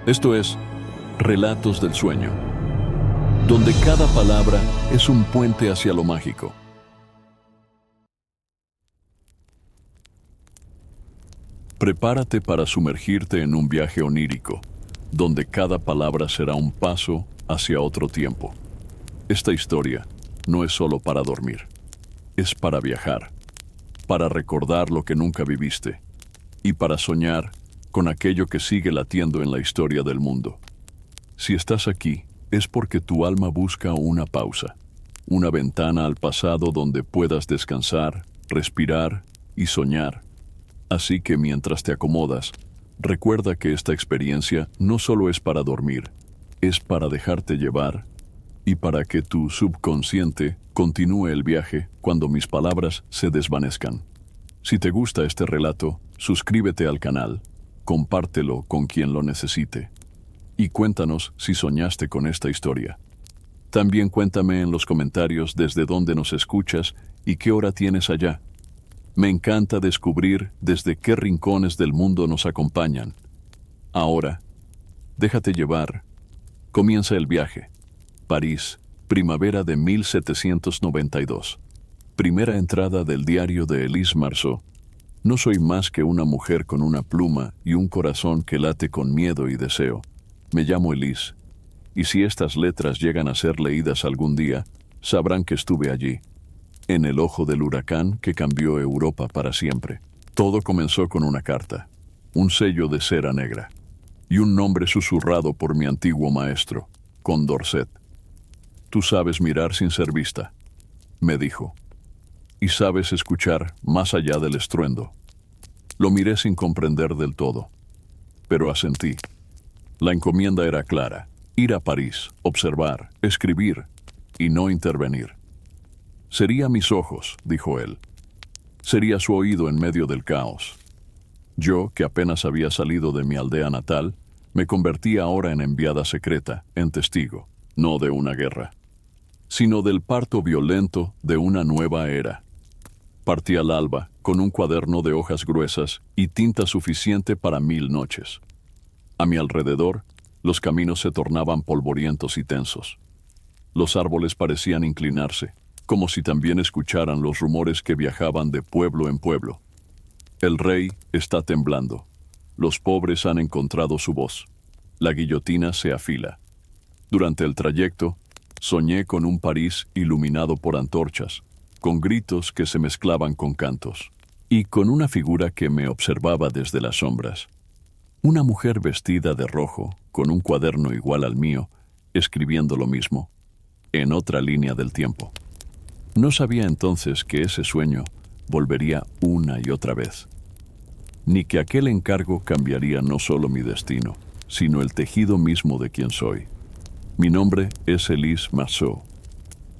Esto es Relatos del Sueño, donde cada palabra es un puente hacia lo mágico. Prepárate para sumergirte en un viaje onírico, donde cada palabra será un paso hacia otro tiempo. Esta historia no es solo para dormir, es para viajar, para recordar lo que nunca viviste y para soñar con aquello que sigue latiendo en la historia del mundo. Si estás aquí, es porque tu alma busca una pausa, una ventana al pasado donde puedas descansar, respirar y soñar. Así que mientras te acomodas, recuerda que esta experiencia no solo es para dormir, es para dejarte llevar y para que tu subconsciente continúe el viaje cuando mis palabras se desvanezcan. Si te gusta este relato, suscríbete al canal, compártelo con quien lo necesite y cuéntanos si soñaste con esta historia. También cuéntame en los comentarios desde dónde nos escuchas y qué hora tienes allá. Me encanta descubrir desde qué rincones del mundo nos acompañan. Ahora, déjate llevar. Comienza el viaje. París, primavera de 1792. Primera entrada del diario de Elise Marceau. No soy más que una mujer con una pluma y un corazón que late con miedo y deseo. Me llamo Elise, y si estas letras llegan a ser leídas algún día, sabrán que estuve allí, en el ojo del huracán que cambió Europa para siempre. Todo comenzó con una carta, un sello de cera negra, y un nombre susurrado por mi antiguo maestro, Condorcet. Tú sabes mirar sin ser vista, me dijo, y sabes escuchar más allá del estruendo. Lo miré sin comprender del todo, pero asentí. La encomienda era clara: ir a París, observar, escribir y no intervenir. Sería mis ojos, dijo él. Sería su oído en medio del caos. Yo, que apenas había salido de mi aldea natal, me convertí ahora en enviada secreta, en testigo, no de una guerra, sino del parto violento de una nueva era. Partí al alba, con un cuaderno de hojas gruesas y tinta suficiente para 1000 noches. A mi alrededor, los caminos se tornaban polvorientos y tensos. Los árboles parecían inclinarse, como si también escucharan los rumores que viajaban de pueblo en pueblo. El rey está temblando. Los pobres han encontrado su voz. La guillotina se afila. Durante el trayecto, soñé con un París iluminado por antorchas, con gritos que se mezclaban con cantos, y con una figura que me observaba desde las sombras. Una mujer vestida de rojo, con un cuaderno igual al mío, escribiendo lo mismo, en otra línea del tiempo. No sabía entonces que ese sueño volvería una y otra vez, ni que aquel encargo cambiaría no solo mi destino, sino el tejido mismo de quien soy. Mi nombre es Elise Marceau,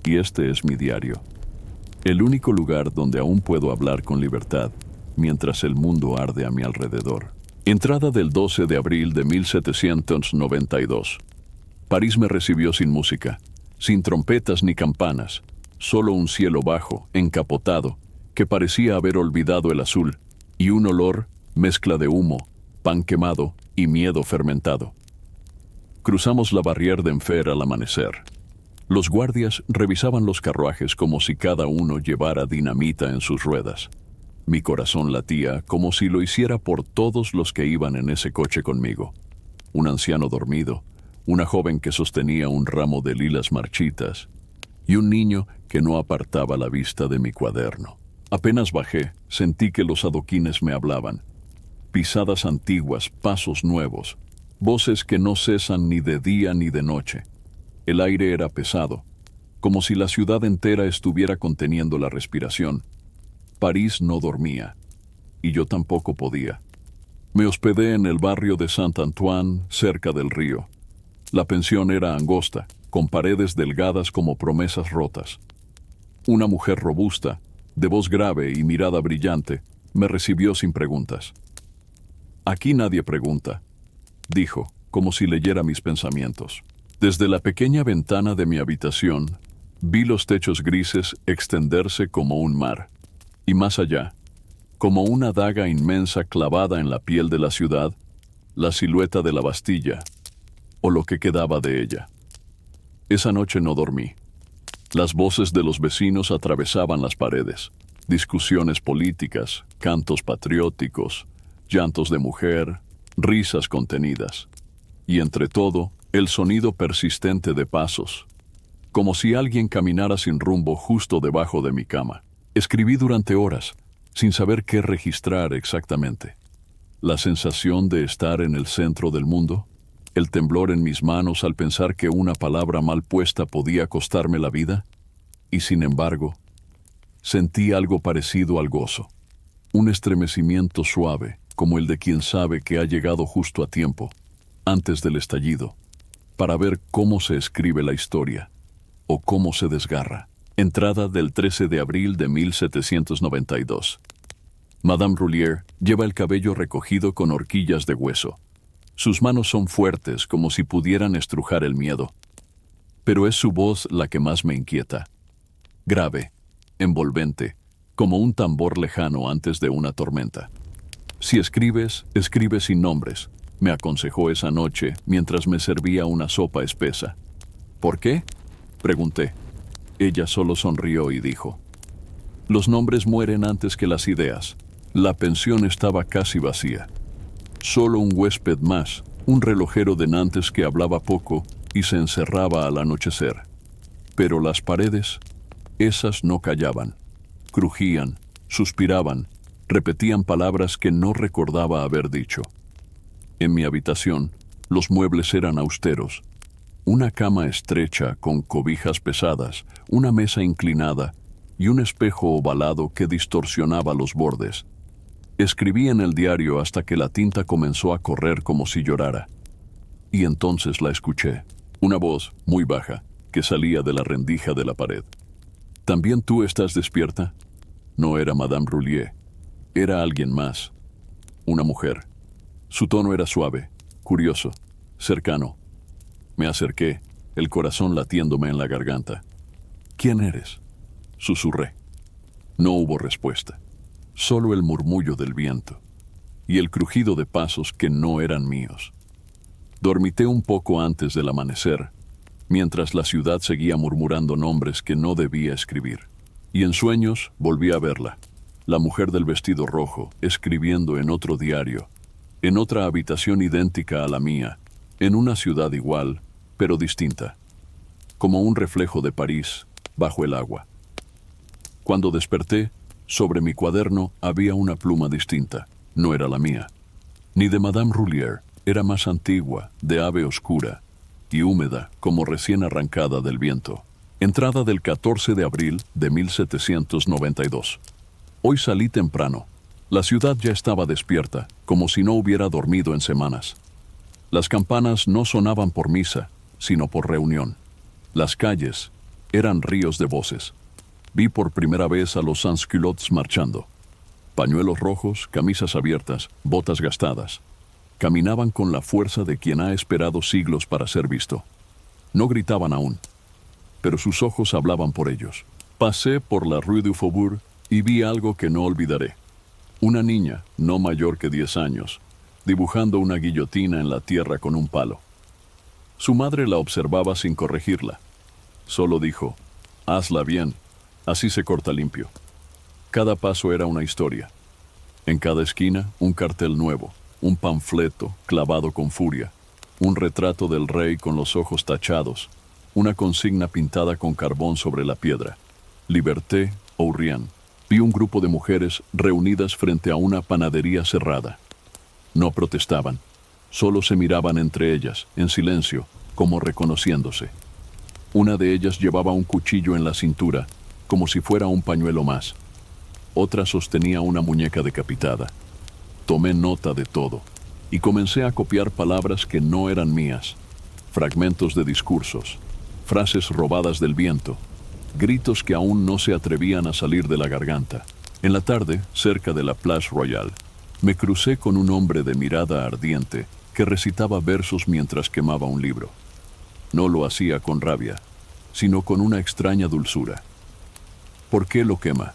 y este es mi diario. El único lugar donde aún puedo hablar con libertad mientras el mundo arde a mi alrededor. Entrada del 12 de abril de 1792. París me recibió sin música, sin trompetas ni campanas, solo un cielo bajo, encapotado, que parecía haber olvidado el azul, y un olor, mezcla de humo, pan quemado y miedo fermentado. Cruzamos la barrière d'Enfer al amanecer. Los guardias revisaban los carruajes como si cada uno llevara dinamita en sus ruedas. Mi corazón latía como si lo hiciera por todos los que iban en ese coche conmigo. Un anciano dormido, una joven que sostenía un ramo de lilas marchitas y un niño que no apartaba la vista de mi cuaderno. Apenas bajé, sentí que los adoquines me hablaban. Pisadas antiguas, pasos nuevos, voces que no cesan ni de día ni de noche. El aire era pesado, como si la ciudad entera estuviera conteniendo la respiración. París no dormía, y yo tampoco podía. Me hospedé en el barrio de Saint-Antoine, cerca del río. La pensión era angosta, con paredes delgadas como promesas rotas. Una mujer robusta, de voz grave y mirada brillante, me recibió sin preguntas. «Aquí nadie pregunta», dijo, como si leyera mis pensamientos. Desde la pequeña ventana de mi habitación, vi los techos grises extenderse como un mar, y más allá, como una daga inmensa clavada en la piel de la ciudad, la silueta de la Bastilla, o lo que quedaba de ella. Esa noche no dormí. Las voces de los vecinos atravesaban las paredes. Discusiones políticas, cantos patrióticos, llantos de mujer, risas contenidas. Y entre todo, el sonido persistente de pasos, como si alguien caminara sin rumbo justo debajo de mi cama. Escribí durante horas, sin saber qué registrar exactamente. La sensación de estar en el centro del mundo, el temblor en mis manos al pensar que una palabra mal puesta podía costarme la vida, y sin embargo, sentí algo parecido al gozo, un estremecimiento suave, como el de quien sabe que ha llegado justo a tiempo, antes del estallido, para ver cómo se escribe la historia, o cómo se desgarra. Entrada del 13 de abril de 1792. Madame Roulier lleva el cabello recogido con horquillas de hueso. Sus manos son fuertes, como si pudieran estrujar el miedo. Pero es su voz la que más me inquieta. Grave, envolvente, como un tambor lejano antes de una tormenta. Si escribes, escribe sin nombres, me aconsejó esa noche mientras me servía una sopa espesa. ¿Por qué?, pregunté. Ella solo sonrió y dijo: los nombres mueren antes que las ideas. La pensión estaba casi vacía. Solo un huésped más, un relojero de Nantes que hablaba poco y se encerraba al anochecer. Pero las paredes, esas no callaban. Crujían, suspiraban, repetían palabras que no recordaba haber dicho. En mi habitación, los muebles eran austeros. Una cama estrecha con cobijas pesadas, una mesa inclinada y un espejo ovalado que distorsionaba los bordes. Escribí en el diario hasta que la tinta comenzó a correr como si llorara. Y entonces la escuché, una voz muy baja que salía de la rendija de la pared. ¿También tú estás despierta? No era Madame Roulier, era alguien más, una mujer. Su tono era suave, curioso, cercano. Me acerqué, el corazón latiéndome en la garganta. ¿Quién eres?, susurré. No hubo respuesta, solo el murmullo del viento y el crujido de pasos que no eran míos. Dormité un poco antes del amanecer, mientras la ciudad seguía murmurando nombres que no debía escribir. Y en sueños volví a verla, la mujer del vestido rojo, escribiendo en otro diario, en otra habitación idéntica a la mía, en una ciudad igual, pero distinta, como un reflejo de París bajo el agua. Cuando desperté, sobre mi cuaderno había una pluma distinta. No era la mía, ni de Madame Roulier. Era más antigua, de ave oscura y húmeda, como recién arrancada del viento. Entrada del 14 de abril de 1792. Hoy salí temprano. La ciudad ya estaba despierta, como si no hubiera dormido en semanas. Las campanas no sonaban por misa, sino por reunión. Las calles eran ríos de voces. Vi por primera vez a los sans-culottes marchando. Pañuelos rojos, camisas abiertas, botas gastadas. Caminaban con la fuerza de quien ha esperado siglos para ser visto. No gritaban aún, pero sus ojos hablaban por ellos. Pasé por la Rue du Faubourg y vi algo que no olvidaré. Una niña, no mayor que 10 años, dibujando una guillotina en la tierra con un palo. Su madre la observaba sin corregirla. Solo dijo: hazla bien, así se corta limpio. Cada paso era una historia. En cada esquina, un cartel nuevo, un panfleto clavado con furia, un retrato del rey con los ojos tachados, una consigna pintada con carbón sobre la piedra. Liberté ou rien. Vi un grupo de mujeres reunidas frente a una panadería cerrada. No protestaban, solo se miraban entre ellas, en silencio, como reconociéndose. Una de ellas llevaba un cuchillo en la cintura, como si fuera un pañuelo más. Otra sostenía una muñeca decapitada. Tomé nota de todo, y comencé a copiar palabras que no eran mías, fragmentos de discursos, frases robadas del viento, gritos que aún no se atrevían a salir de la garganta. En la tarde, cerca de la Place Royale, me crucé con un hombre de mirada ardiente que recitaba versos mientras quemaba un libro. No lo hacía con rabia, sino con una extraña dulzura. ¿Por qué lo quema?,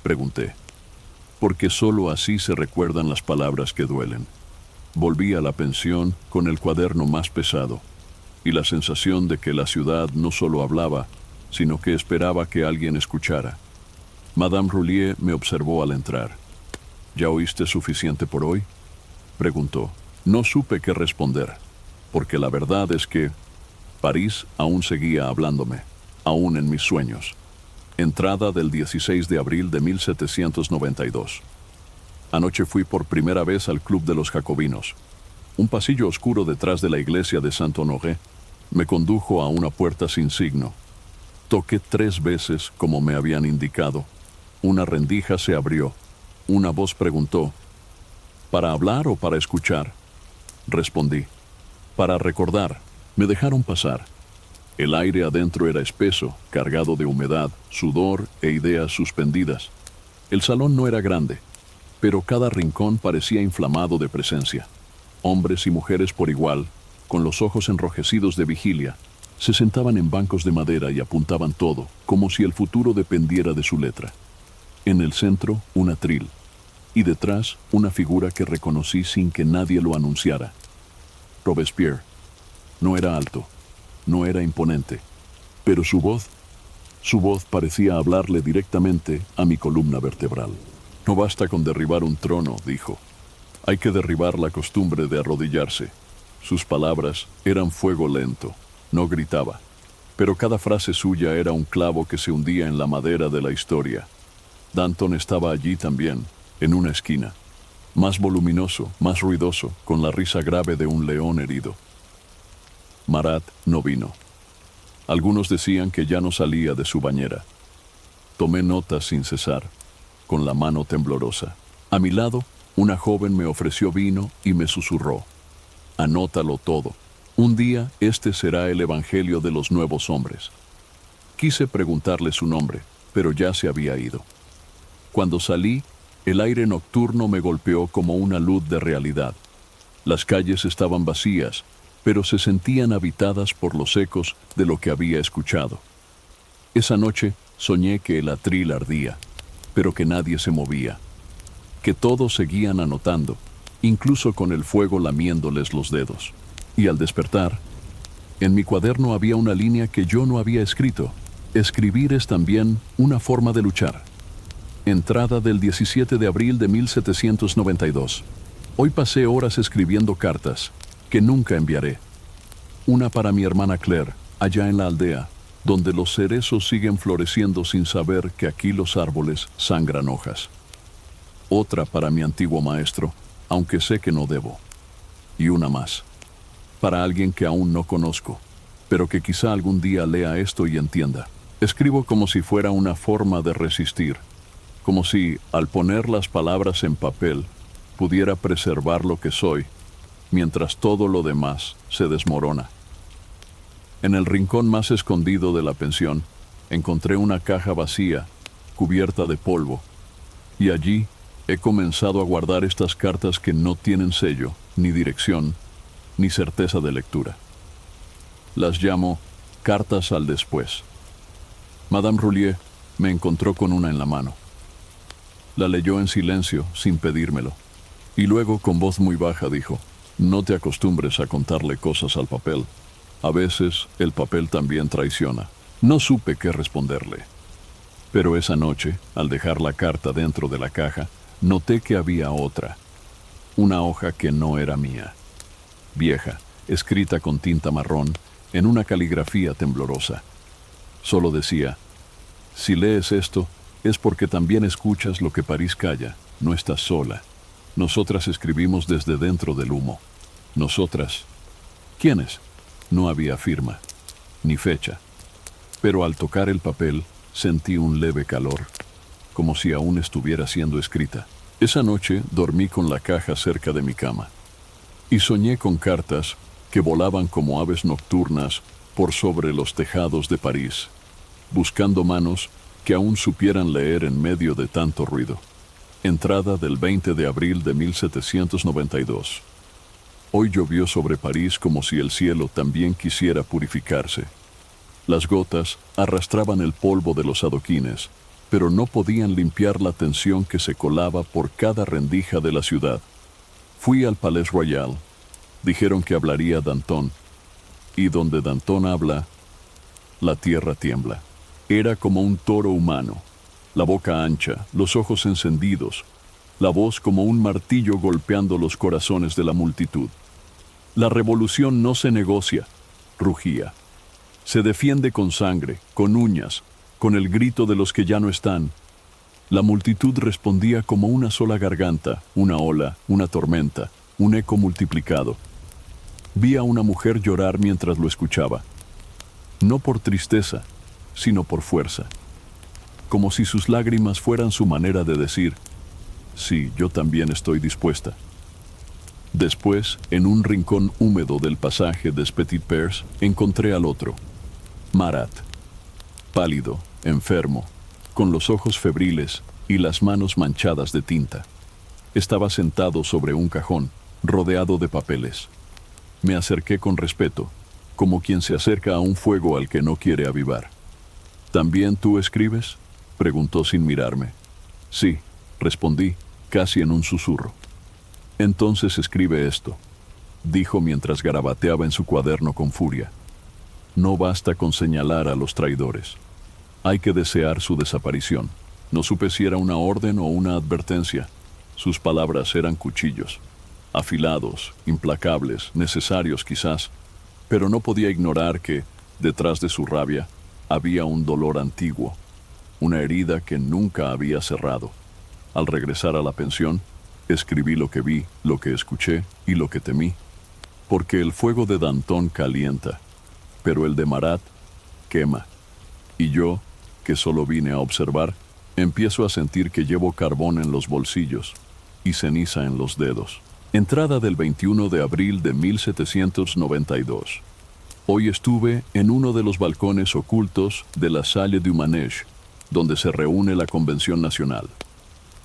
pregunté. Porque solo así se recuerdan las palabras que duelen. Volví a la pensión con el cuaderno más pesado, y la sensación de que la ciudad no solo hablaba, sino que esperaba que alguien escuchara. Madame Roulier me observó al entrar. ¿Ya oíste suficiente por hoy?, preguntó. No supe qué responder, porque la verdad es que París aún seguía hablándome, aún en mis sueños. Entrada del 16 de abril de 1792. Anoche fui por primera vez al Club de los Jacobinos. Un pasillo oscuro detrás de la iglesia de Saint-Honoré me condujo a una puerta sin signo. Toqué 3 veces como me habían indicado. Una rendija se abrió. Una voz preguntó, ¿para hablar o para escuchar? Respondí, para recordar. Me dejaron pasar. El aire adentro era espeso, cargado de humedad, sudor e ideas suspendidas. El salón no era grande, pero cada rincón parecía inflamado de presencia. Hombres y mujeres por igual, con los ojos enrojecidos de vigilia, se sentaban en bancos de madera y apuntaban todo, como si el futuro dependiera de su letra. En el centro, un atril, y detrás, una figura que reconocí sin que nadie lo anunciara. Robespierre. No era alto, no era imponente, pero su voz parecía hablarle directamente a mi columna vertebral. No basta con derribar un trono, dijo. Hay que derribar la costumbre de arrodillarse. Sus palabras eran fuego lento. No gritaba, pero cada frase suya era un clavo que se hundía en la madera de la historia. Danton estaba allí también, en una esquina, más voluminoso, más ruidoso, con la risa grave de un león herido. Marat no vino. Algunos decían que ya no salía de su bañera. Tomé notas sin cesar, con la mano temblorosa. A mi lado, una joven me ofreció vino y me susurró, anótalo todo. Un día este será el evangelio de los nuevos hombres. Quise preguntarle su nombre, pero ya se había ido. Cuando salí, el aire nocturno me golpeó como una luz de realidad. Las calles estaban vacías, pero se sentían habitadas por los ecos de lo que había escuchado. Esa noche soñé que el atril ardía, pero que nadie se movía, que todos seguían anotando, incluso con el fuego lamiéndoles los dedos. Y al despertar, en mi cuaderno había una línea que yo no había escrito. Escribir es también una forma de luchar. Entrada del 17 de abril de 1792. Hoy pasé horas escribiendo cartas que nunca enviaré. Una para mi hermana Claire, allá en la aldea, donde los cerezos siguen floreciendo sin saber que aquí los árboles sangran hojas. Otra para mi antiguo maestro, aunque sé que no debo. Y una más, para alguien que aún no conozco, pero que quizá algún día lea esto y entienda. Escribo como si fuera una forma de resistir, como si, al poner las palabras en papel, pudiera preservar lo que soy, mientras todo lo demás se desmorona. En el rincón más escondido de la pensión, encontré una caja vacía, cubierta de polvo, y allí he comenzado a guardar estas cartas que no tienen sello, ni dirección, ni certeza de lectura. Las llamo cartas al después. Madame Roulier me encontró con una en la mano. La leyó en silencio, sin pedírmelo, y luego con voz muy baja dijo, no te acostumbres a contarle cosas al papel. A veces el papel también traiciona. No supe qué responderle. Pero esa noche, al dejar la carta dentro de la caja, noté que había otra. Una hoja que no era mía. Vieja, escrita con tinta marrón, en una caligrafía temblorosa. Solo decía, si lees esto, es porque también escuchas lo que París calla. No estás sola. Nosotras escribimos desde dentro del humo. Nosotras. ¿Quiénes? No había firma, ni fecha. Pero al tocar el papel, sentí un leve calor, como si aún estuviera siendo escrita. Esa noche dormí con la caja cerca de mi cama. Y soñé con cartas que volaban como aves nocturnas por sobre los tejados de París, buscando manos que aún supieran leer en medio de tanto ruido. Entrada del 20 de abril de 1792. Hoy llovió sobre París como si el cielo también quisiera purificarse. Las gotas arrastraban el polvo de los adoquines, pero no podían limpiar la tensión que se colaba por cada rendija de la ciudad. Fui al Palais Royal. Dijeron que hablaría Danton. Y donde Danton habla, la tierra tiembla. Era como un toro humano, la boca ancha, los ojos encendidos, la voz como un martillo golpeando los corazones de la multitud. La revolución no se negocia, rugía. Se defiende con sangre, con uñas, con el grito de los que ya no están. La multitud respondía como una sola garganta, una ola, una tormenta, un eco multiplicado. Vi a una mujer llorar mientras lo escuchaba. No por tristeza, sino por fuerza. Como si sus lágrimas fueran su manera de decir, sí, yo también estoy dispuesta. Después, en un rincón húmedo del pasaje des Petits Pères, encontré al otro, Marat, pálido, enfermo, con los ojos febriles y las manos manchadas de tinta. Estaba sentado sobre un cajón, rodeado de papeles. Me acerqué con respeto, como quien se acerca a un fuego al que no quiere avivar. ¿También tú escribes?, preguntó sin mirarme. Sí, respondí, casi en un susurro. Entonces escribe esto, dijo mientras garabateaba en su cuaderno con furia. No basta con señalar a los traidores. Hay que desear su desaparición. No supe si era una orden o una advertencia. Sus palabras eran cuchillos, afilados, implacables, necesarios quizás, pero no podía ignorar que, detrás de su rabia, había un dolor antiguo, una herida que nunca había cerrado. Al regresar a la pensión, escribí lo que vi, lo que escuché y lo que temí, porque el fuego de Danton calienta, pero el de Marat quema. Y yo, que solo vine a observar, empiezo a sentir que llevo carbón en los bolsillos y ceniza en los dedos. Entrada del 21 de abril de 1792. Hoy estuve en uno de los balcones ocultos de la Salle du Manège, donde se reúne la Convención Nacional.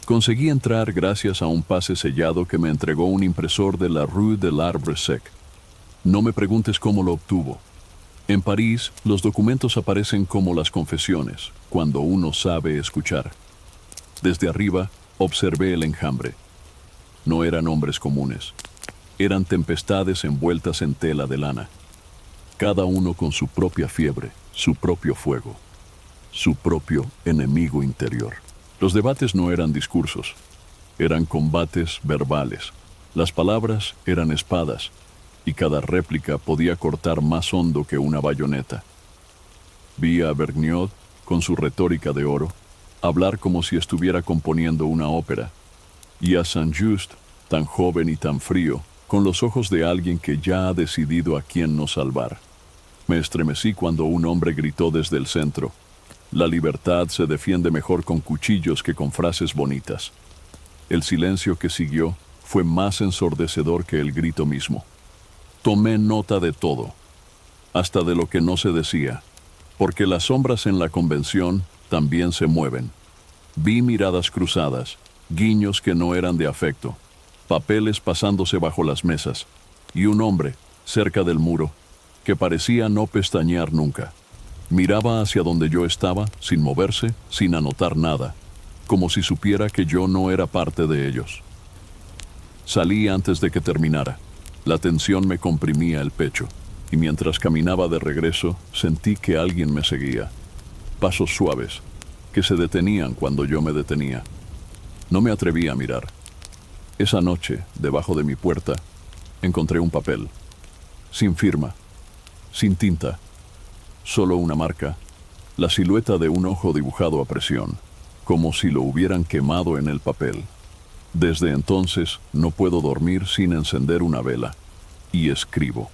Conseguí entrar gracias a un pase sellado que me entregó un impresor de la Rue de l'Arbre Sec. No me preguntes cómo lo obtuvo. En París, los documentos aparecen como las confesiones, cuando uno sabe escuchar. Desde arriba, observé el enjambre. No eran hombres comunes. Eran tempestades envueltas en tela de lana. Cada uno con su propia fiebre, su propio fuego, su propio enemigo interior. Los debates no eran discursos, eran combates verbales. Las palabras eran espadas, y cada réplica podía cortar más hondo que una bayoneta. Vi a Vergniaud, con su retórica de oro, hablar como si estuviera componiendo una ópera, y a Saint-Just, tan joven y tan frío, con los ojos de alguien que ya ha decidido a quién no salvar. Me estremecí cuando un hombre gritó desde el centro: la libertad se defiende mejor con cuchillos que con frases bonitas. El silencio que siguió fue más ensordecedor que el grito mismo. Tomé nota de todo, hasta de lo que no se decía, porque las sombras en la convención también se mueven. Vi miradas cruzadas, guiños que no eran de afecto, papeles pasándose bajo las mesas, y un hombre, cerca del muro, que parecía no pestañear nunca. Miraba hacia donde yo estaba, sin moverse, sin anotar nada, como si supiera que yo no era parte de ellos. Salí antes de que terminara. La tensión me comprimía el pecho, y mientras caminaba de regreso, sentí que alguien me seguía. Pasos suaves, que se detenían cuando yo me detenía. No me atreví a mirar. Esa noche, debajo de mi puerta, encontré un papel, sin firma, sin tinta, solo una marca, la silueta de un ojo dibujado a presión, como si lo hubieran quemado en el papel. Desde entonces no puedo dormir sin encender una vela, y escribo,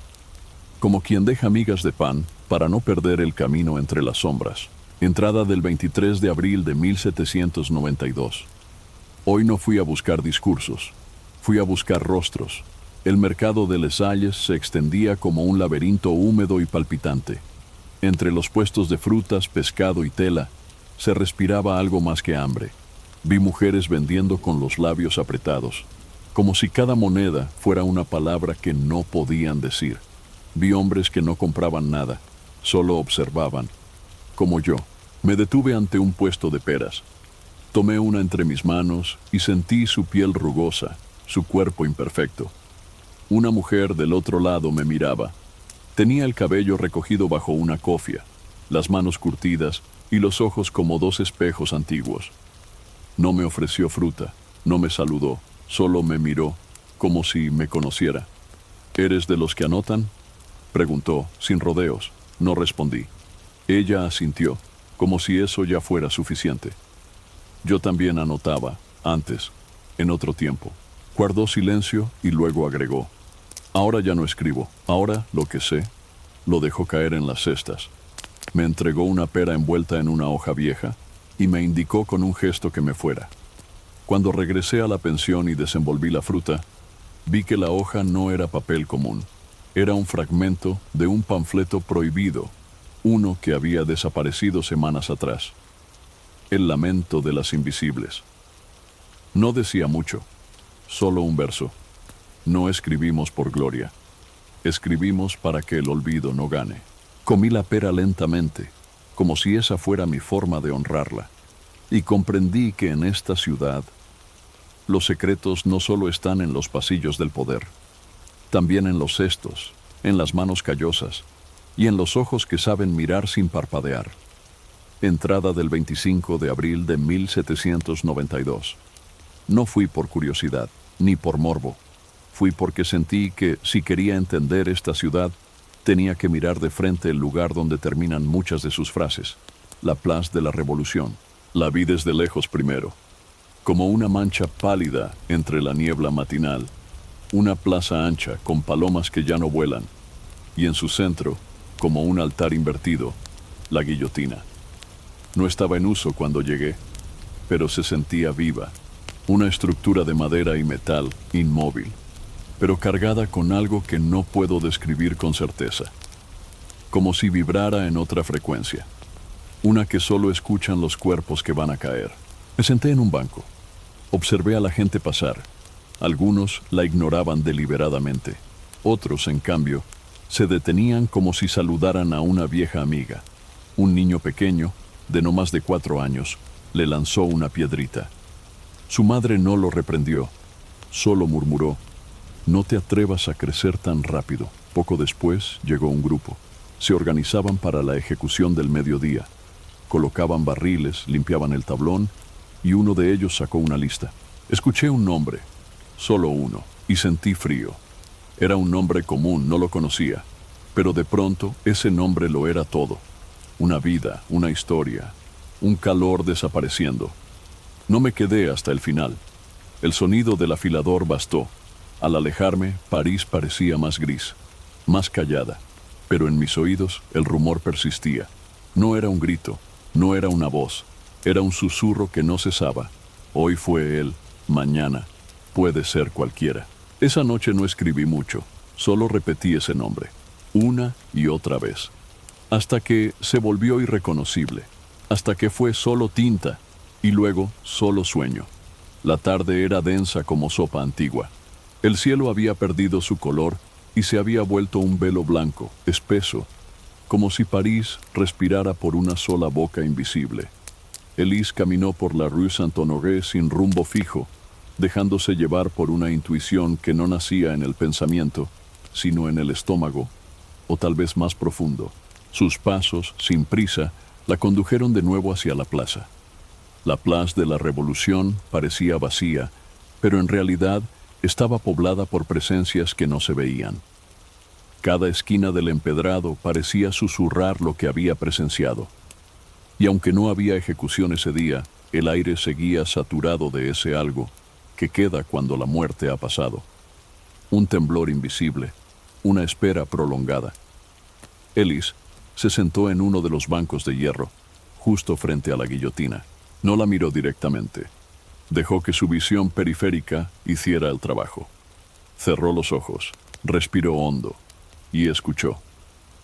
como quien deja migas de pan para no perder el camino entre las sombras. Entrada del 23 de abril de 1792. Hoy no fui a buscar discursos, fui a buscar rostros. El mercado de Les Halles se extendía como un laberinto húmedo y palpitante. Entre los puestos de frutas, pescado y tela, se respiraba algo más que hambre. Vi mujeres vendiendo con los labios apretados, como si cada moneda fuera una palabra que no podían decir. Vi hombres que no compraban nada, solo observaban. Como yo, me detuve ante un puesto de peras. Tomé una entre mis manos y sentí su piel rugosa, su cuerpo imperfecto. Una mujer del otro lado me miraba. Tenía el cabello recogido bajo una cofia, las manos curtidas y los ojos como dos espejos antiguos. No me ofreció fruta, no me saludó, solo me miró, como si me conociera. ¿Eres de los que anotan?, preguntó, sin rodeos. No respondí. Ella asintió, como si eso ya fuera suficiente. Yo también anotaba, antes, en otro tiempo. Guardó silencio y luego agregó: ahora ya no escribo, ahora lo que sé, lo dejo caer en las cestas. Me entregó una pera envuelta en una hoja vieja y me indicó con un gesto que me fuera. Cuando regresé a la pensión y desenvolví la fruta, vi que la hoja no era papel común. Era un fragmento de un panfleto prohibido, uno que había desaparecido semanas atrás. El lamento de las invisibles. No decía mucho, solo un verso. No escribimos por gloria, escribimos para que el olvido no gane. Comí la pera lentamente, como si esa fuera mi forma de honrarla, y comprendí que en esta ciudad los secretos no solo están en los pasillos del poder, también en los cestos, en las manos callosas y en los ojos que saben mirar sin parpadear. Entrada del 25 de abril de 1792. No fui por curiosidad, ni por morbo. Fui porque sentí que, si quería entender esta ciudad, tenía que mirar de frente el lugar donde terminan muchas de sus frases. La Place de la Revolución. La vi desde lejos primero, como una mancha pálida entre la niebla matinal. Una plaza ancha con palomas que ya no vuelan, y en su centro, como un altar invertido, la guillotina. No estaba en uso cuando llegué, pero se sentía viva, una estructura de madera y metal, inmóvil, pero cargada con algo que no puedo describir con certeza, como si vibrara en otra frecuencia, una que solo escuchan los cuerpos que van a caer. Me senté en un banco, observé a la gente pasar. Algunos la ignoraban deliberadamente, otros, en cambio, se detenían como si saludaran a una vieja amiga. Un niño pequeño, de no más de 4 años, le lanzó una piedrita. Su madre no lo reprendió, solo murmuró: no te atrevas a crecer tan rápido. Poco después llegó un grupo. Se organizaban para la ejecución del mediodía. Colocaban barriles, limpiaban el tablón, y uno de ellos sacó una lista. Escuché un nombre, solo uno, y sentí frío. Era un nombre común, no lo conocía, pero de pronto ese nombre lo era todo. Una vida, una historia, un calor desapareciendo. No me quedé hasta el final. El sonido del afilador bastó. Al alejarme, París parecía más gris, más callada, pero en mis oídos el rumor persistía. No era un grito, no era una voz, era un susurro que no cesaba. Hoy fue él, mañana puede ser cualquiera. Esa noche no escribí mucho, solo repetí ese nombre, una y otra vez, hasta que se volvió irreconocible, hasta que fue solo tinta, y luego solo sueño. La tarde era densa como sopa antigua. El cielo había perdido su color y se había vuelto un velo blanco, espeso, como si París respirara por una sola boca invisible. Elise caminó por la Rue Saint-Honoré sin rumbo fijo, dejándose llevar por una intuición que no nacía en el pensamiento, sino en el estómago, o tal vez más profundo. Sus pasos, sin prisa, la condujeron de nuevo hacia la plaza. La Place de la Revolución parecía vacía, pero en realidad estaba poblada por presencias que no se veían. Cada esquina del empedrado parecía susurrar lo que había presenciado. Y aunque no había ejecución ese día, el aire seguía saturado de ese algo que queda cuando la muerte ha pasado. Un temblor invisible, una espera prolongada. Elise se sentó en uno de los bancos de hierro, justo frente a la guillotina. No la miró directamente. Dejó que su visión periférica hiciera el trabajo. Cerró los ojos, respiró hondo y escuchó.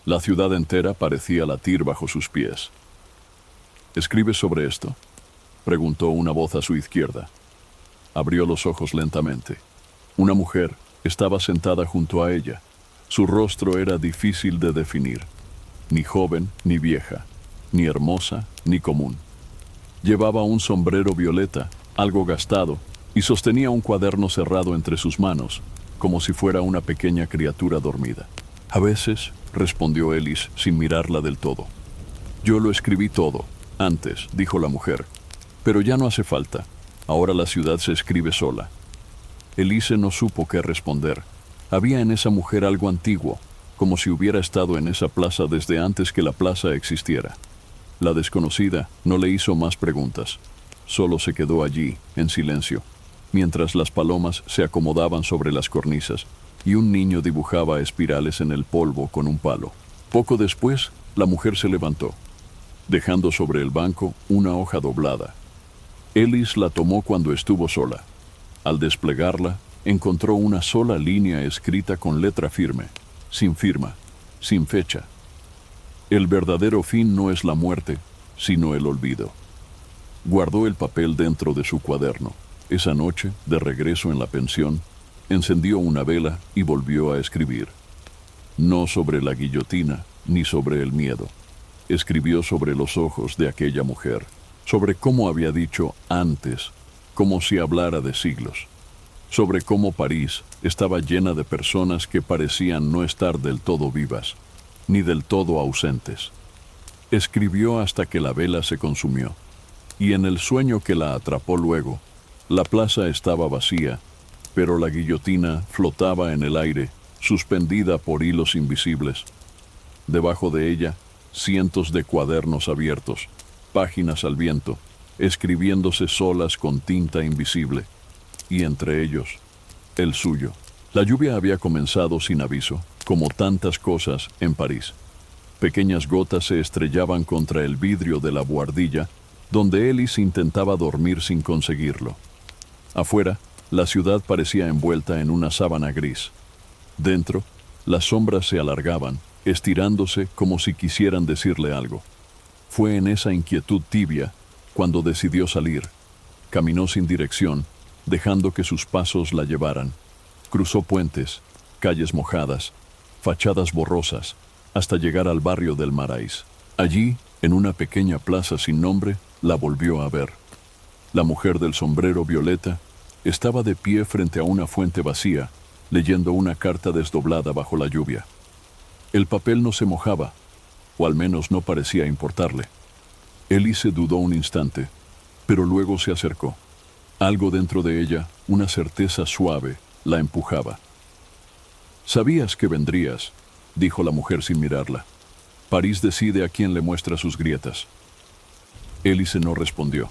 La ciudad entera parecía latir bajo sus pies. ¿Escribes sobre esto?, preguntó una voz a su izquierda. Abrió los ojos lentamente. Una mujer estaba sentada junto a ella. Su rostro era difícil de definir. Ni joven ni vieja, ni hermosa ni común. Llevaba un sombrero violeta, algo gastado, y sostenía un cuaderno cerrado entre sus manos, como si fuera una pequeña criatura dormida. A veces respondió Ellis sin mirarla del todo. Yo lo escribí todo, antes, dijo la mujer. Pero ya no hace falta. Ahora la ciudad se escribe sola. Elise no supo qué responder. Había en esa mujer algo antiguo, como si hubiera estado en esa plaza desde antes que la plaza existiera. La desconocida no le hizo más preguntas. Solo se quedó allí, en silencio, mientras las palomas se acomodaban sobre las cornisas y un niño dibujaba espirales en el polvo con un palo. Poco después, la mujer se levantó, dejando sobre el banco una hoja doblada. Ellis la tomó cuando estuvo sola. Al desplegarla, encontró una sola línea escrita con letra firme, sin firma, sin fecha. El verdadero fin no es la muerte, sino el olvido. Guardó el papel dentro de su cuaderno. Esa noche, de regreso en la pensión, encendió una vela y volvió a escribir. No sobre la guillotina, ni sobre el miedo. Escribió sobre los ojos de aquella mujer, sobre cómo había dicho antes, como si hablara de siglos, sobre cómo París estaba llena de personas que parecían no estar del todo vivas, ni del todo ausentes. Escribió hasta que la vela se consumió, y en el sueño que la atrapó luego, la plaza estaba vacía, pero la guillotina flotaba en el aire, suspendida por hilos invisibles. Debajo de ella, cientos de cuadernos abiertos, páginas al viento, escribiéndose solas con tinta invisible, y entre ellos, el suyo. La lluvia había comenzado sin aviso, como tantas cosas en París. Pequeñas gotas se estrellaban contra el vidrio de la buhardilla, donde Ellis intentaba dormir sin conseguirlo. Afuera, la ciudad parecía envuelta en una sábana gris. Dentro, las sombras se alargaban, estirándose como si quisieran decirle algo. Fue en esa inquietud tibia cuando decidió salir. Caminó sin dirección, dejando que sus pasos la llevaran. Cruzó puentes, calles mojadas, fachadas borrosas, hasta llegar al barrio del Marais. Allí, en una pequeña plaza sin nombre, la volvió a ver. La mujer del sombrero violeta estaba de pie frente a una fuente vacía, leyendo una carta desdoblada bajo la lluvia. El papel no se mojaba, o al menos no parecía importarle. Elise dudó un instante, pero luego se acercó. Algo dentro de ella, una certeza suave, la empujaba. «Sabías que vendrías», dijo la mujer sin mirarla. «París decide a quién le muestra sus grietas». Elise no respondió.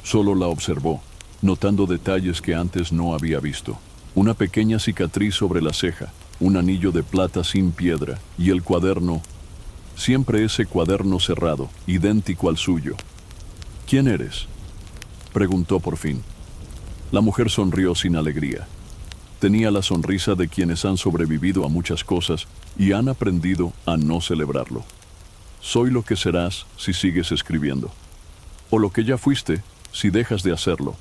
Solo la observó, notando detalles que antes no había visto. Una pequeña cicatriz sobre la ceja, un anillo de plata sin piedra y el cuaderno, siempre ese cuaderno cerrado, idéntico al suyo. «¿Quién eres?», preguntó por fin. La mujer sonrió sin alegría. Tenía la sonrisa de quienes han sobrevivido a muchas cosas y han aprendido a no celebrarlo. «Soy lo que serás si sigues escribiendo. O lo que ya fuiste si dejas de hacerlo».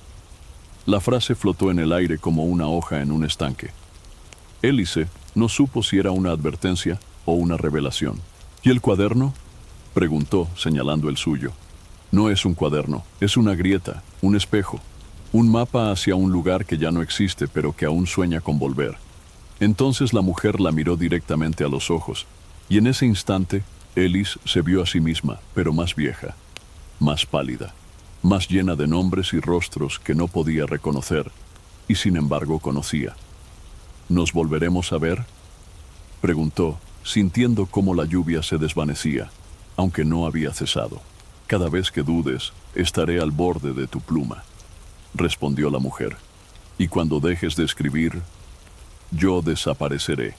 La frase flotó en el aire como una hoja en un estanque. Elise no supo si era una advertencia o una revelación. «¿Y el cuaderno?», preguntó, señalando el suyo. «No es un cuaderno, es una grieta, un espejo, un mapa hacia un lugar que ya no existe pero que aún sueña con volver». Entonces la mujer la miró directamente a los ojos, y en ese instante Ellis se vio a sí misma, pero más vieja, más pálida, más llena de nombres y rostros que no podía reconocer, y sin embargo conocía. «¿Nos volveremos a ver?», preguntó, sintiendo cómo la lluvia se desvanecía, aunque no había cesado. «Cada vez que dudes, estaré al borde de tu pluma», respondió la mujer. «Y cuando dejes de escribir, yo desapareceré».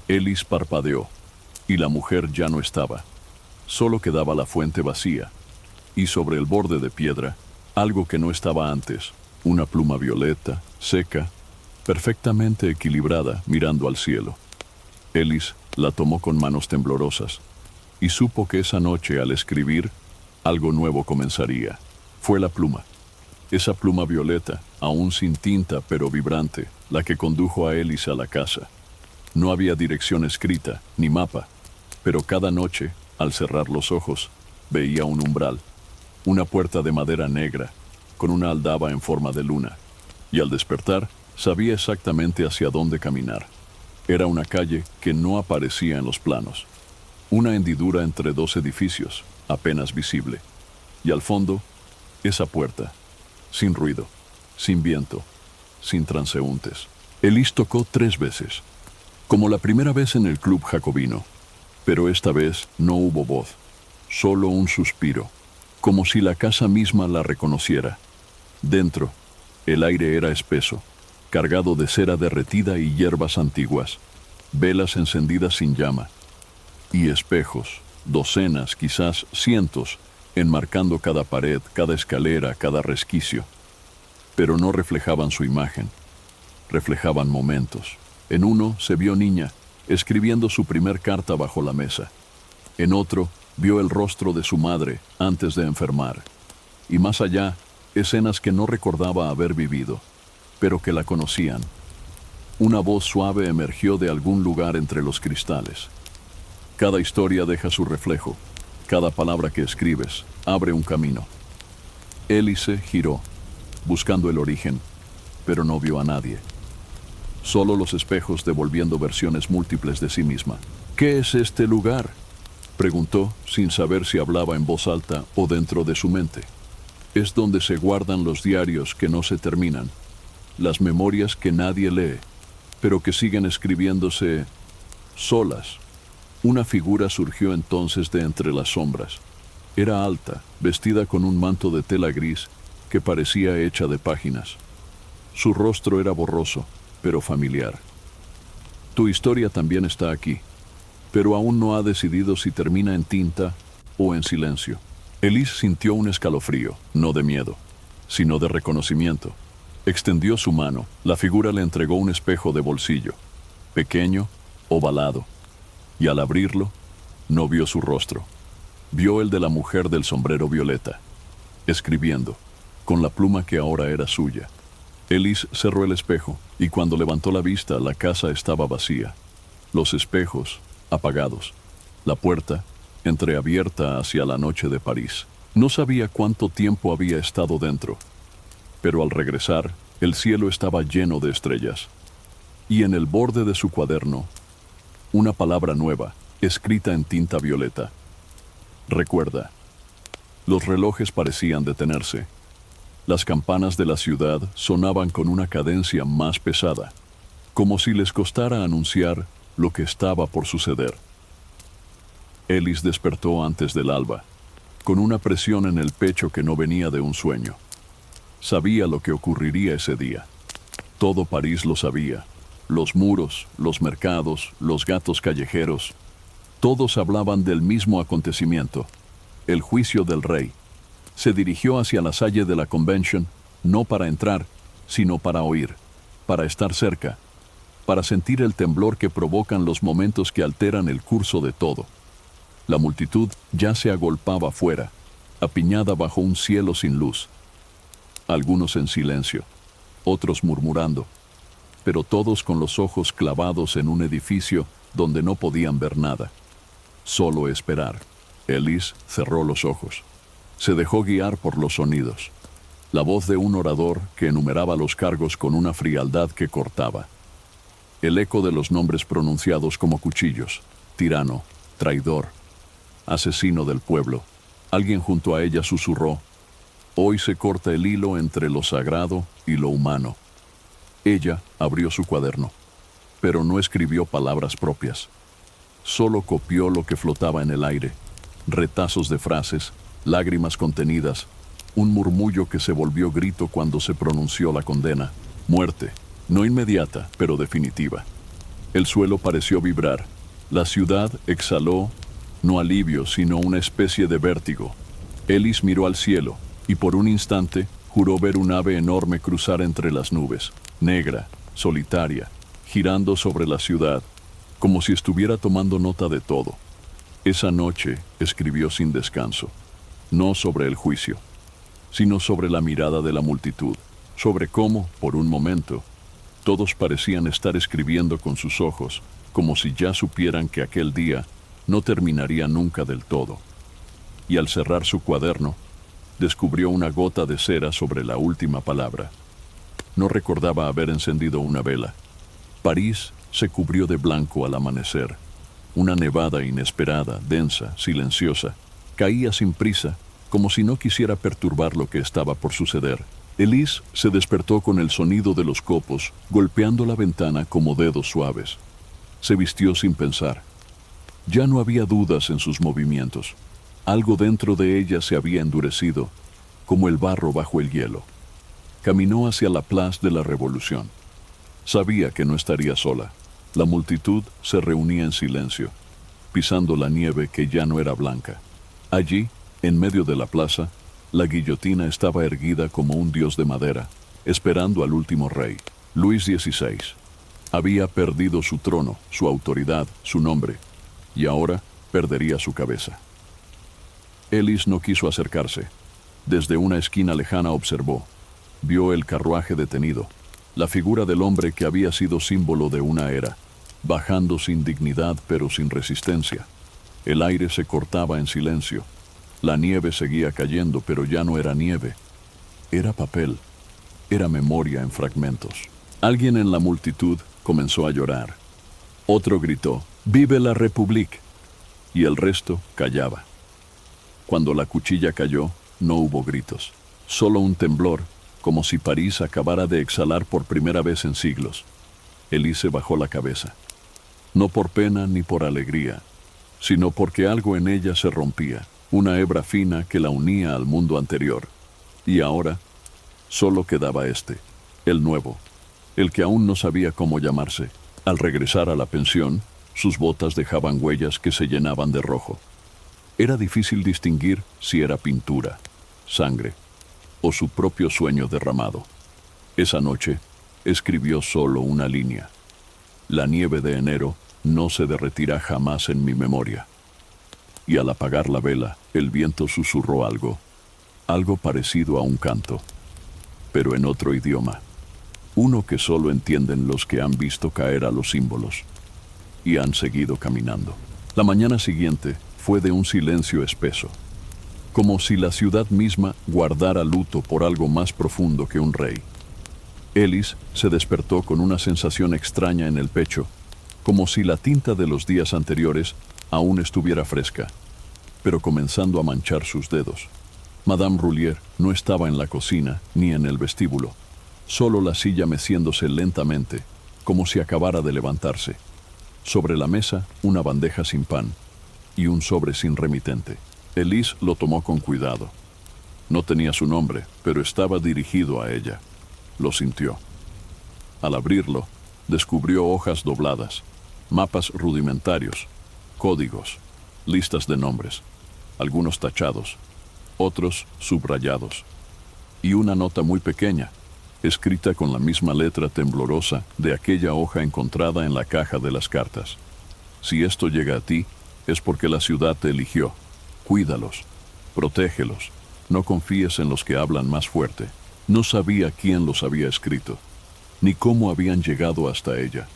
Ellis parpadeó, y la mujer ya no estaba. Solo quedaba la fuente vacía, y sobre el borde de piedra, algo que no estaba antes, una pluma violeta, seca, perfectamente equilibrada, mirando al cielo. Ellis la tomó con manos temblorosas, y supo que esa noche, al escribir, algo nuevo comenzaría. Fue la pluma. Esa pluma violeta, aún sin tinta pero vibrante, la que condujo a Ellis a la casa. No había dirección escrita, ni mapa, pero cada noche, al cerrar los ojos, veía un umbral, una puerta de madera negra, con una aldaba en forma de luna, y al despertar, sabía exactamente hacia dónde caminar. Era una calle que no aparecía en los planos. Una hendidura entre dos edificios, apenas visible. Y al fondo, esa puerta, sin ruido, sin viento, sin transeúntes. Elis tocó 3 veces, como la primera vez en el club jacobino, pero esta vez no hubo voz, solo un suspiro, como si la casa misma la reconociera. Dentro, el aire era espeso, cargado de cera derretida y hierbas antiguas, velas encendidas sin llama, y espejos, docenas, quizás cientos, enmarcando cada pared, cada escalera, cada resquicio. Pero no reflejaban su imagen, reflejaban momentos. En uno se vio niña, escribiendo su primer carta bajo la mesa. En otro, vio el rostro de su madre antes de enfermar. Y más allá, escenas que no recordaba haber vivido, pero que la conocían. Una voz suave emergió de algún lugar entre los cristales. Cada historia deja su reflejo. Cada palabra que escribes abre un camino. Élice giró, buscando el origen, pero no vio a nadie. Solo los espejos devolviendo versiones múltiples de sí misma. ¿Qué es este lugar?, preguntó, sin saber si hablaba en voz alta o dentro de su mente. Es donde se guardan los diarios que no se terminan, las memorias que nadie lee, pero que siguen escribiéndose solas. Una figura surgió entonces de entre las sombras. Era alta, vestida con un manto de tela gris que parecía hecha de páginas. Su rostro era borroso, pero familiar. Tu historia también está aquí, pero aún no ha decidido si termina en tinta o en silencio. Elis sintió un escalofrío, no de miedo, sino de reconocimiento. Extendió su mano, la figura le entregó un espejo de bolsillo, pequeño, ovalado, y al abrirlo, no vio su rostro. Vio el de la mujer del sombrero violeta, escribiendo, con la pluma que ahora era suya. Elis cerró el espejo, y cuando levantó la vista, la casa estaba vacía. Los espejos, apagados. La puerta, entreabierta hacia la noche de París. No sabía cuánto tiempo había estado dentro, pero al regresar, el cielo estaba lleno de estrellas. Y en el borde de su cuaderno, una palabra nueva, escrita en tinta violeta. Recuerda. Los relojes parecían detenerse. Las campanas de la ciudad sonaban con una cadencia más pesada, como si les costara anunciar lo que estaba por suceder. Elis despertó antes del alba, con una presión en el pecho que no venía de un sueño. Sabía lo que ocurriría ese día. Todo París lo sabía. Los muros, los mercados, los gatos callejeros. Todos hablaban del mismo acontecimiento, el juicio del rey. Se dirigió hacia la salle de la Convention, no para entrar, sino para oír, para estar cerca, para sentir el temblor que provocan los momentos que alteran el curso de todo. La multitud ya se agolpaba afuera, apiñada bajo un cielo sin luz. Algunos en silencio, otros murmurando, pero todos con los ojos clavados en un edificio donde no podían ver nada. Solo esperar. Elis cerró los ojos. Se dejó guiar por los sonidos. La voz de un orador que enumeraba los cargos con una frialdad que cortaba. El eco de los nombres pronunciados como cuchillos. Tirano, traidor, asesino del pueblo. Alguien junto a ella susurró: hoy se corta el hilo entre lo sagrado y lo humano. Ella abrió su cuaderno, pero no escribió palabras propias. Solo copió lo que flotaba en el aire, retazos de frases, lágrimas contenidas, un murmullo que se volvió grito cuando se pronunció la condena. Muerte, no inmediata, pero definitiva. El suelo pareció vibrar. La ciudad exhaló, no alivio, sino una especie de vértigo. Elis miró al cielo, y por un instante juró ver un ave enorme cruzar entre las nubes, negra, solitaria, girando sobre la ciudad, como si estuviera tomando nota de todo. Esa noche escribió sin descanso. No sobre el juicio, sino sobre la mirada de la multitud, sobre cómo, por un momento, todos parecían estar escribiendo con sus ojos, como si ya supieran que aquel día no terminaría nunca del todo. Y al cerrar su cuaderno, descubrió una gota de cera sobre la última palabra. No recordaba haber encendido una vela. París se cubrió de blanco al amanecer. Una nevada inesperada, densa, silenciosa, caía sin prisa, como si no quisiera perturbar lo que estaba por suceder. Elise se despertó con el sonido de los copos golpeando la ventana como dedos suaves. Se vistió sin pensar. Ya no había dudas en sus movimientos. Algo dentro de ella se había endurecido, como el barro bajo el hielo. Caminó hacia la Place de la Revolución. Sabía que no estaría sola. La multitud se reunía en silencio, pisando la nieve que ya no era blanca. Allí, en medio de la plaza, la guillotina estaba erguida como un dios de madera, esperando al último rey. Luis XVI. Había perdido su trono, su autoridad, su nombre, y ahora perdería su cabeza. Elise no quiso acercarse. Desde una esquina lejana observó. Vio el carruaje detenido, la figura del hombre que había sido símbolo de una era, bajando sin dignidad pero sin resistencia. El aire se cortaba en silencio. La nieve seguía cayendo, pero ya no era nieve. Era papel. Era memoria en fragmentos. Alguien en la multitud comenzó a llorar. Otro gritó, ¡Vive la República! Y el resto callaba. Cuando la cuchilla cayó, no hubo gritos. Solo un temblor, como si París acabara de exhalar por primera vez en siglos. Elise bajó la cabeza. No por pena ni por alegría, sino porque algo en ella se rompía, una hebra fina que la unía al mundo anterior. Y ahora, solo quedaba el nuevo, el que aún no sabía cómo llamarse. Al regresar a la pensión, sus botas dejaban huellas que se llenaban de rojo. Era difícil distinguir si era pintura, sangre o su propio sueño derramado. Esa noche, escribió solo una línea. La nieve de enero no se derretirá jamás en mi memoria. Y al apagar la vela, el viento susurró algo parecido a un canto, pero en otro idioma, uno que solo entienden los que han visto caer a los símbolos, y han seguido caminando. La mañana siguiente fue de un silencio espeso, como si la ciudad misma guardara luto por algo más profundo que un rey. Elise se despertó con una sensación extraña en el pecho, como si la tinta de los días anteriores aún estuviera fresca, pero comenzando a manchar sus dedos. Madame Roulier no estaba en la cocina ni en el vestíbulo, solo la silla meciéndose lentamente, como si acabara de levantarse. Sobre la mesa, una bandeja sin pan y un sobre sin remitente. Elise lo tomó con cuidado. No tenía su nombre, pero estaba dirigido a ella. Lo sintió. Al abrirlo, descubrió hojas dobladas, mapas rudimentarios, códigos, listas de nombres, algunos tachados, otros subrayados, y una nota muy pequeña, escrita con la misma letra temblorosa de aquella hoja encontrada en la caja de las cartas. Si esto llega a ti, es porque la ciudad te eligió. Cuídalos, protégelos, no confíes en los que hablan más fuerte. No sabía quién los había escrito, ni cómo habían llegado hasta ella,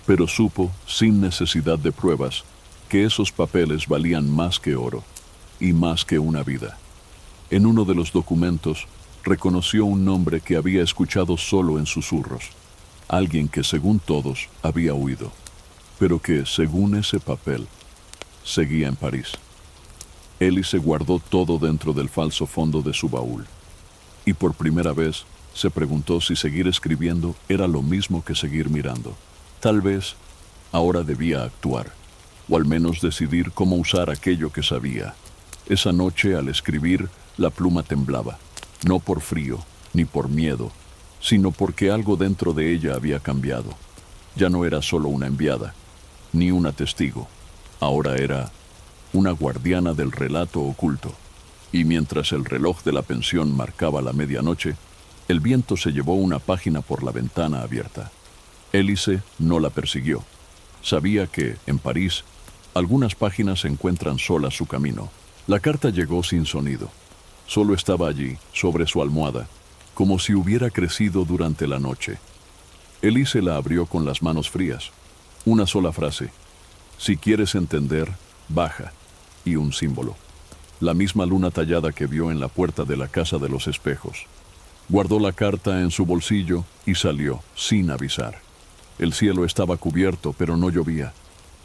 pero supo, sin necesidad de pruebas, que esos papeles valían más que oro, y más que una vida. En uno de los documentos, reconoció un nombre que había escuchado solo en susurros, alguien que según todos había huido, pero que, según ese papel, seguía en París. Elise guardó todo dentro del falso fondo de su baúl, y por primera vez se preguntó si seguir escribiendo era lo mismo que seguir mirando. Tal vez ahora debía actuar, o al menos decidir cómo usar aquello que sabía. Esa noche, al escribir, la pluma temblaba, no por frío ni por miedo, sino porque algo dentro de ella había cambiado. Ya no era solo una enviada, ni una testigo, ahora era una guardiana del relato oculto. Y mientras el reloj de la pensión marcaba la medianoche, el viento se llevó una página por la ventana abierta. Elise no la persiguió. Sabía que, en París, algunas páginas encuentran solas su camino. La carta llegó sin sonido. Solo estaba allí, sobre su almohada, como si hubiera crecido durante la noche. Elise la abrió con las manos frías. Una sola frase. Si quieres entender, baja. Y un símbolo. La misma luna tallada que vio en la puerta de la Casa de los Espejos. Guardó la carta en su bolsillo y salió, sin avisar. El cielo estaba cubierto, pero no llovía.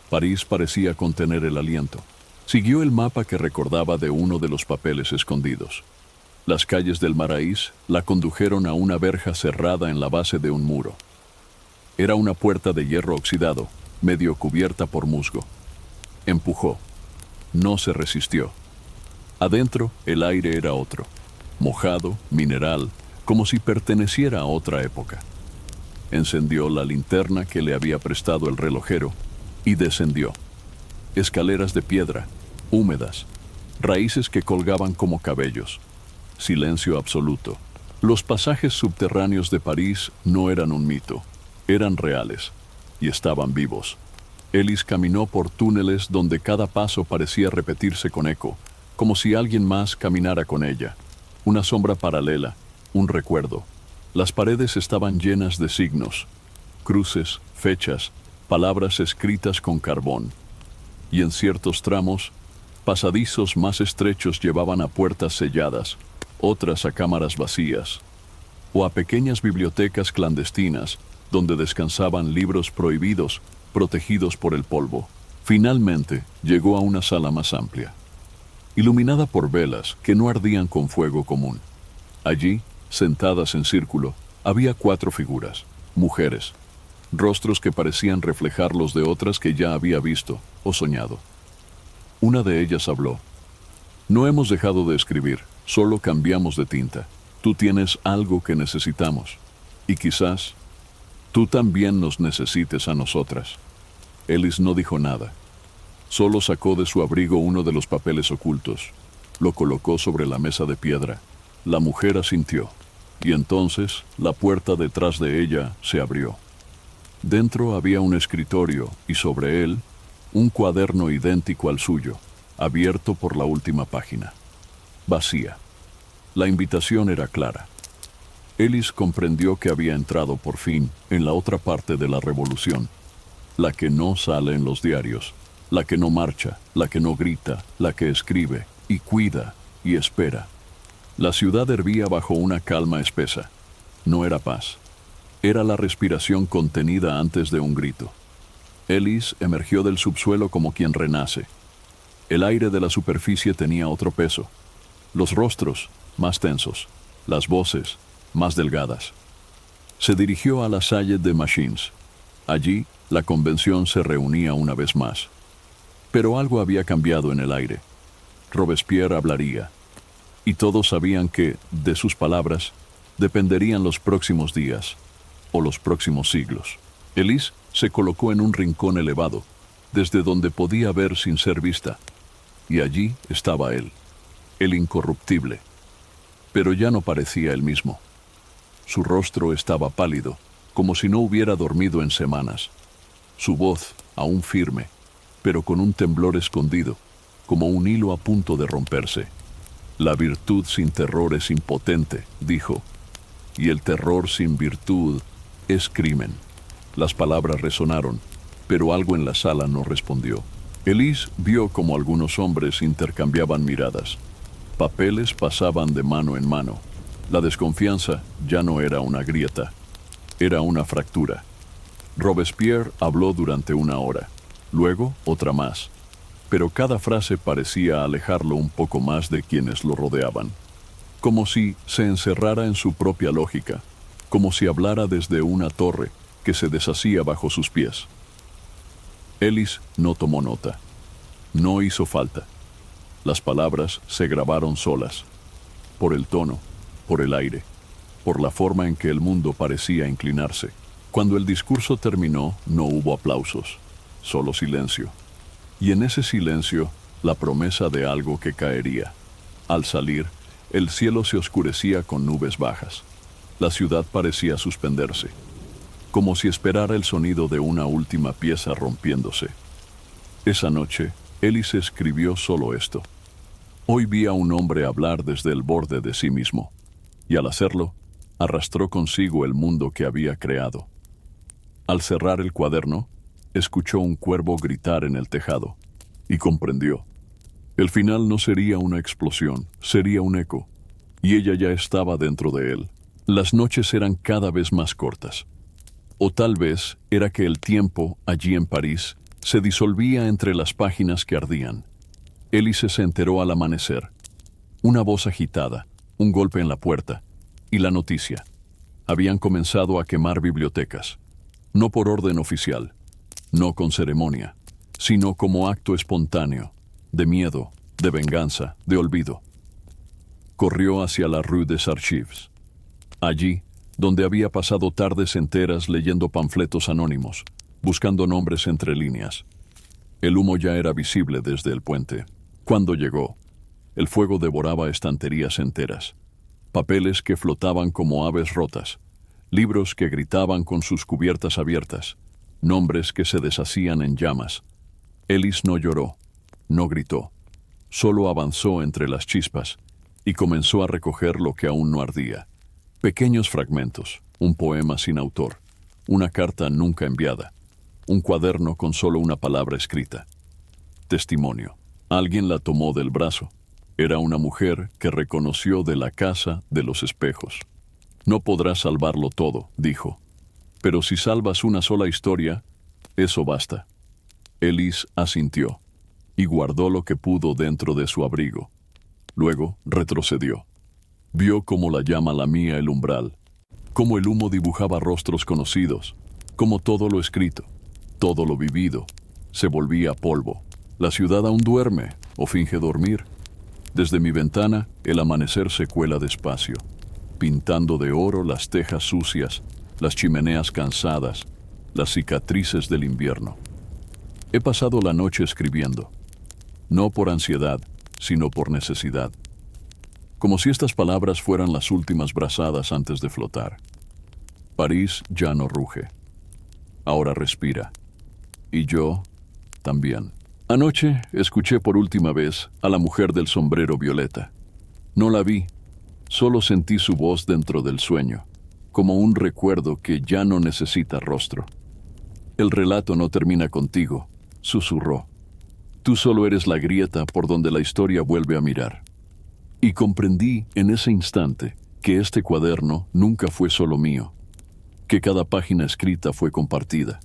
París parecía contener el aliento. Siguió el mapa que recordaba de uno de los papeles escondidos. Las calles del Marais la condujeron a una verja cerrada en la base de un muro. Era una puerta de hierro oxidado, medio cubierta por musgo. Empujó. No se resistió. Adentro, el aire era otro. Mojado, mineral, como si perteneciera a otra época. Encendió la linterna que le había prestado el relojero y descendió. Escaleras de piedra, húmedas, raíces que colgaban como cabellos. Silencio absoluto. Los pasajes subterráneos de París no eran un mito, eran reales y estaban vivos. Ellis caminó por túneles donde cada paso parecía repetirse con eco, como si alguien más caminara con ella. Una sombra paralela, un recuerdo. Las paredes estaban llenas de signos, cruces, fechas, palabras escritas con carbón. Y en ciertos tramos, pasadizos más estrechos llevaban a puertas selladas, otras a cámaras vacías, o a pequeñas bibliotecas clandestinas donde descansaban libros prohibidos, protegidos por el polvo. Finalmente, llegó a una sala más amplia, iluminada por velas que no ardían con fuego común. Allí, sentadas en círculo, había 4 figuras, mujeres, rostros que parecían reflejar los de otras que ya había visto o soñado. Una de ellas habló. No hemos dejado de escribir, solo cambiamos de tinta. Tú tienes algo que necesitamos, y quizás tú también nos necesites a nosotras. Ellis no dijo nada. Solo sacó de su abrigo uno de los papeles ocultos. Lo colocó sobre la mesa de piedra. La mujer asintió, y entonces la puerta detrás de ella se abrió. Dentro había un escritorio, y sobre él, un cuaderno idéntico al suyo, abierto por la última página. Vacía. La invitación era clara. Ellis comprendió que había entrado por fin en la otra parte de la revolución, la que no sale en los diarios, la que no marcha, la que no grita, la que escribe y cuida y espera. La ciudad hervía bajo una calma espesa. No era paz. Era la respiración contenida antes de un grito. Ellis emergió del subsuelo como quien renace. El aire de la superficie tenía otro peso. Los rostros, más tensos. Las voces, más delgadas. Se dirigió a la Salle des Machines. Allí, la convención se reunía una vez más. Pero algo había cambiado en el aire. Robespierre hablaría. Y todos sabían que, de sus palabras, dependerían los próximos días, o los próximos siglos. Ellis se colocó en un rincón elevado, desde donde podía ver sin ser vista. Y allí estaba él, el incorruptible. Pero ya no parecía el mismo. Su rostro estaba pálido, como si no hubiera dormido en semanas. Su voz, aún firme, pero con un temblor escondido, como un hilo a punto de romperse. La virtud sin terror es impotente, dijo, y el terror sin virtud es crimen. Las palabras resonaron, pero algo en la sala no respondió. Ellis vio como algunos hombres intercambiaban miradas. Papeles pasaban de mano en mano. La desconfianza ya no era una grieta, era una fractura. Robespierre habló durante 1 hora, luego otra más, pero cada frase parecía alejarlo un poco más de quienes lo rodeaban, como si se encerrara en su propia lógica, como si hablara desde una torre que se deshacía bajo sus pies. Ellis no tomó nota. No hizo falta. Las palabras se grabaron solas, por el tono, por el aire, por la forma en que el mundo parecía inclinarse. Cuando el discurso terminó, no hubo aplausos, solo silencio. Y en ese silencio, la promesa de algo que caería. Al salir, el cielo se oscurecía con nubes bajas. La ciudad parecía suspenderse, como si esperara el sonido de una última pieza rompiéndose. Esa noche, Ellis escribió solo esto. Hoy vi a un hombre hablar desde el borde de sí mismo, y al hacerlo, arrastró consigo el mundo que había creado. Al cerrar el cuaderno, escuchó un cuervo gritar en el tejado, y comprendió. El final no sería una explosión, sería un eco, y ella ya estaba dentro de él. Las noches eran cada vez más cortas. O tal vez era que el tiempo, allí en París, se disolvía entre las páginas que ardían. Élise se enteró al amanecer. Una voz agitada, un golpe en la puerta, y la noticia. Habían comenzado a quemar bibliotecas. No por orden oficial, no con ceremonia, sino como acto espontáneo, de miedo, de venganza, de olvido. Corrió hacia la Rue des Archives. Allí, donde había pasado tardes enteras leyendo panfletos anónimos, buscando nombres entre líneas. El humo ya era visible desde el puente. Cuando llegó, el fuego devoraba estanterías enteras, papeles que flotaban como aves rotas, libros que gritaban con sus cubiertas abiertas, nombres que se deshacían en llamas. Élise no lloró, no gritó, solo avanzó entre las chispas y comenzó a recoger lo que aún no ardía. Pequeños fragmentos, un poema sin autor, una carta nunca enviada, un cuaderno con solo una palabra escrita. Testimonio. Alguien la tomó del brazo. Era una mujer que reconoció de la casa de los espejos. No podrás salvarlo todo, dijo. Pero si salvas una sola historia, eso basta. Élise asintió y guardó lo que pudo dentro de su abrigo. Luego retrocedió. Vio cómo la llama lamía el umbral, cómo el humo dibujaba rostros conocidos, cómo todo lo escrito, todo lo vivido, se volvía polvo. La ciudad aún duerme o finge dormir. Desde mi ventana, el amanecer se cuela despacio, pintando de oro las tejas sucias, las chimeneas cansadas, las cicatrices del invierno. He pasado la noche escribiendo, no por ansiedad, sino por necesidad. Como si estas palabras fueran las últimas brazadas antes de flotar. París ya no ruge. Ahora respira. Y yo también. Anoche escuché por última vez a la mujer del sombrero violeta. No la vi, solo sentí su voz dentro del sueño, como un recuerdo que ya no necesita rostro. El relato no termina contigo, susurró. Tú solo eres la grieta por donde la historia vuelve a mirar. Y comprendí en ese instante que este cuaderno nunca fue solo mío, que cada página escrita fue compartida,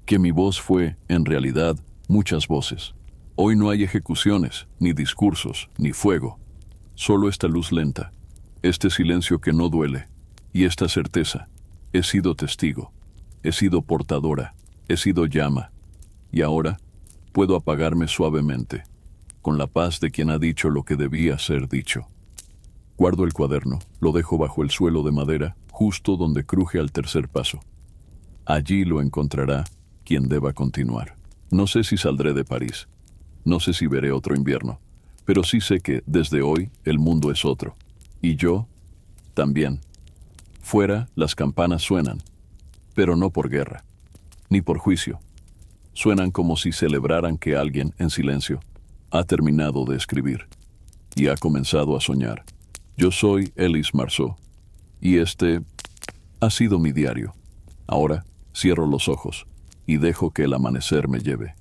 que mi voz fue, en realidad, muchas voces. Hoy no hay ejecuciones, ni discursos, ni fuego, solo esta luz lenta, este silencio que no duele, y esta certeza. He sido testigo, he sido portadora, he sido llama, y ahora puedo apagarme suavemente, con la paz de quien ha dicho lo que debía ser dicho. Guardo el cuaderno, lo dejo bajo el suelo de madera, justo donde cruje al tercer paso. Allí lo encontrará quien deba continuar. No sé si saldré de París, no sé si veré otro invierno, pero sí sé que, desde hoy, el mundo es otro. Y yo, también. Fuera, las campanas suenan, pero no por guerra, ni por juicio. Suenan como si celebraran que alguien, en silencio, ha terminado de escribir y ha comenzado a soñar. Yo soy Élise Marceau, y este ha sido mi diario. Ahora cierro los ojos y dejo que el amanecer me lleve.